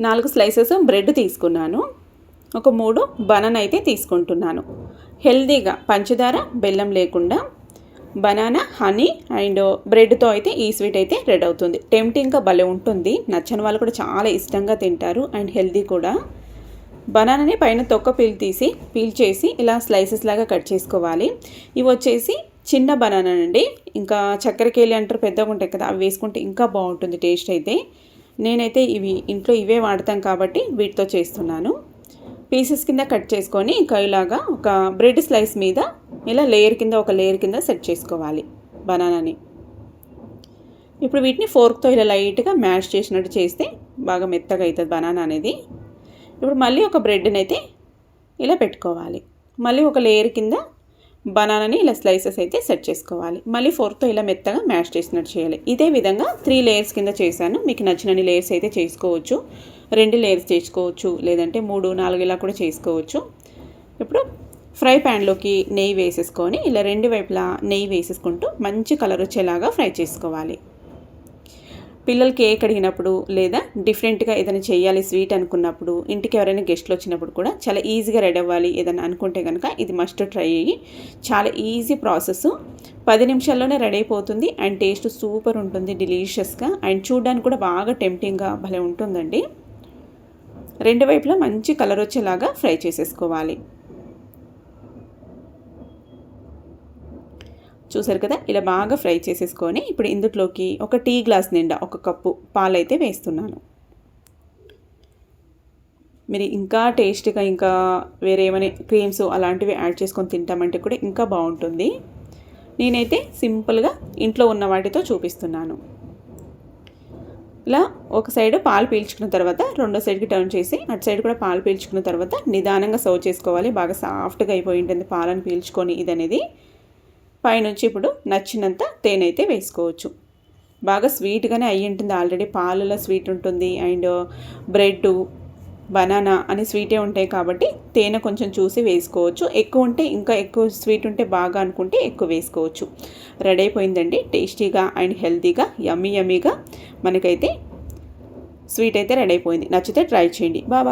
4 slices bread తీసుకున్నాను. ఒక 3 banana అయితే తీసుకుంటున్నాను. హెల్తీగా పంచదార, బెల్లం లేకుండా బనానా, హనీ అండ్ బ్రెడ్‌తో అయితే ఈ స్వీట్ అయితే రెడీ అవుతుంది. టెంప్టింగ్‌గా భలే ఉంటుంది. నచ్చని వాళ్ళు కూడా చాలా ఇష్టంగా తింటారు అండ్ హెల్తీ కూడా. బనానాని పైన తొక్క పీల్ చేసి ఇలా స్లైసెస్ లాగా కట్ చేసుకోవాలి. ఇవి వచ్చేసి చిన్న బనానా అండి. ఇంకా చక్కెరకేళి అంటారు, పెద్దగా ఉంటాయి కదా, అవి వేసుకుంటే ఇంకా బాగుంటుంది టేస్ట్ అయితే. నేనైతే ఇవి ఇంట్లో ఇవే వాడతాం కాబట్టి వీటితో చేస్తున్నాను. పీసెస్ కింద కట్ చేసుకొని ఇంకా ఇలాగా ఒక బ్రెడ్ స్లైస్ మీద ఇలా ఒక లేయర్ కింద సెట్ చేసుకోవాలి బనానాని. ఇప్పుడు వీటిని ఫోర్క్తో ఇలా లైట్గా మ్యాష్ చేసినట్టు చేస్తే బాగా మెత్తగా అవుతుంది బనానా అనేది. ఇప్పుడు మళ్ళీ ఒక బ్రెడ్ని అయితే ఇలా పెట్టుకోవాలి. మళ్ళీ ఒక లేయర్ కింద బనానాని ఇలా స్లైసెస్ అయితే సెట్ చేసుకోవాలి. మళ్ళీ ఫోర్క్తో ఇలా మెత్తగా మ్యాష్ చేసినట్టు చేయాలి. ఇదే విధంగా 3 లేయర్స్ కింద చేశాను. మీకు నచ్చినన్ని లేయర్స్ అయితే చేసుకోవచ్చు. 2 లేయర్స్ చేసుకోవచ్చు, లేదంటే 3, 4 ఇలా కూడా చేసుకోవచ్చు. ఇప్పుడు ఫ్రై ప్యాన్లోకి నెయ్యి వేసేసుకొని ఇలా 2 వైపులా నెయ్యి వేసేసుకుంటూ మంచి కలర్ వచ్చేలాగా ఫ్రై చేసుకోవాలి. పిల్లలు కేక్ అడిగినప్పుడు లేదా డిఫరెంట్గా ఏదైనా చేయాలి స్వీట్ అనుకున్నప్పుడు, ఇంటికి ఎవరైనా గెస్ట్లు వచ్చినప్పుడు కూడా చాలా ఈజీగా రెడీ అవ్వాలి ఏదైనా అనుకుంటే కనుక ఇది మస్ట్ ట్రై అయ్యి. చాలా ఈజీ ప్రాసెస్, 10 నిమిషాల్లోనే రెడీ అయిపోతుంది అండ్ టేస్ట్ సూపర్ ఉంటుంది, డెలీషియస్గా అండ్ చూడడానికి కూడా బాగా టెంప్టింగ్గా భలే ఉంటుందండి. 2 వైపులా మంచి కలర్ వచ్చేలాగా ఫ్రై చేసేసుకోవాలి. చూసారు కదా, ఇలా బాగా ఫ్రై చేసేసుకొని ఇప్పుడు ఇందులోకి ఒక టీ గ్లాస్ నిండా 1 కప్పు పాలైతే వేస్తున్నాను. మీరు ఇంకా టేస్ట్గా ఇంకా వేరే ఏమైనా క్రీమ్స్ అలాంటివి యాడ్ చేసుకొని తింటామంటే కూడా ఇంకా బాగుంటుంది. నేనైతే సింపుల్గా ఇంట్లో ఉన్న వాటితో చూపిస్తున్నాను. ఇలా ఒక సైడ్ పాలు పీల్చుకున్న తర్వాత రెండో సైడ్కి టర్న్ చేసి అటు సైడ్ కూడా పాలు పీల్చుకున్న తర్వాత నిదానంగా సర్వ్ చేసుకోవాలి. బాగా సాఫ్ట్గా అయిపోయి ఉంటుంది పాలను పీల్చుకొని ఇది అనేది. పైనుంచి ఇప్పుడు నచ్చినంత తేనె అయితే వేసుకోవచ్చు. బాగా స్వీట్గానే అయ్యి ఉంటుంది, ఆల్రెడీ పాలలో స్వీట్ ఉంటుంది అండ్ బ్రెడ్, బనానా అని స్వీటే ఉంటాయి కాబట్టి తేనె కొంచెం చూసి వేసుకోవచ్చు. ఎక్కువ ఉంటే ఇంకా ఎక్కువ స్వీట్ ఉంటే బాగా అనుకుంటే ఎక్కువ వేసుకోవచ్చు. రెడీ అయిపోయిందండి. టేస్టీగా అండ్ హెల్తీగా యమ్మీగా మనకైతే స్వీట్ అయితే రెడీ అయిపోయింది. నచ్చితే ట్రై చేయండి. బాయ్.